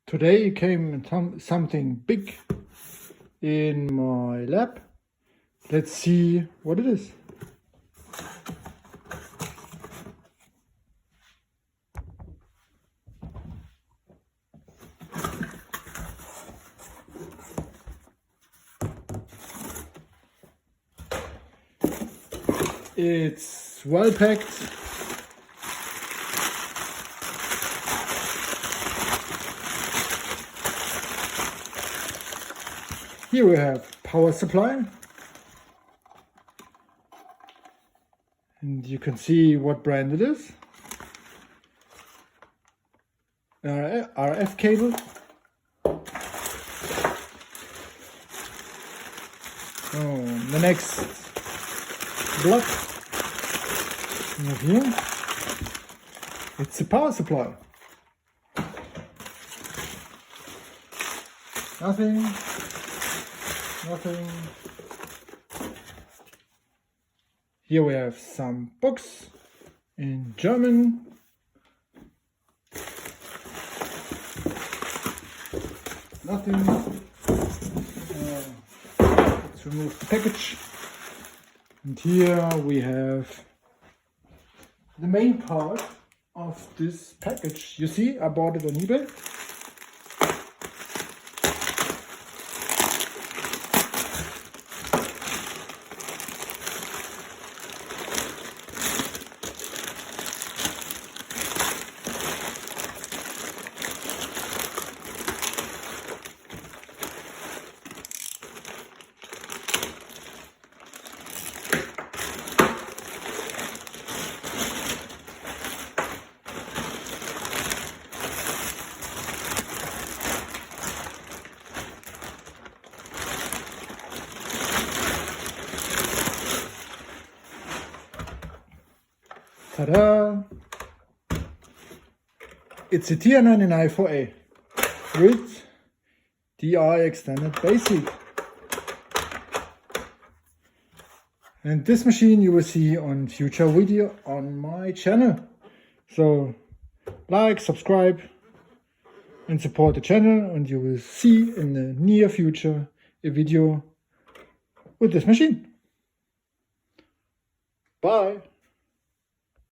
Today came something big in my lab. Let's see what it is. It's well packed. Here we have power supply. And you can see what brand it is. RF cable. The next block here, it's a power supply. Nothing. Here we have some books in German. Nothing. Let's remove the package. And here we have the main part of this package. You see, I bought it on eBay. Ta-da! It's a TR99 4A with DI Extended Basic. And this machine you will see on future video on my channel. So like, subscribe and support the channel, and you will see in the near future a video with this machine. Bye!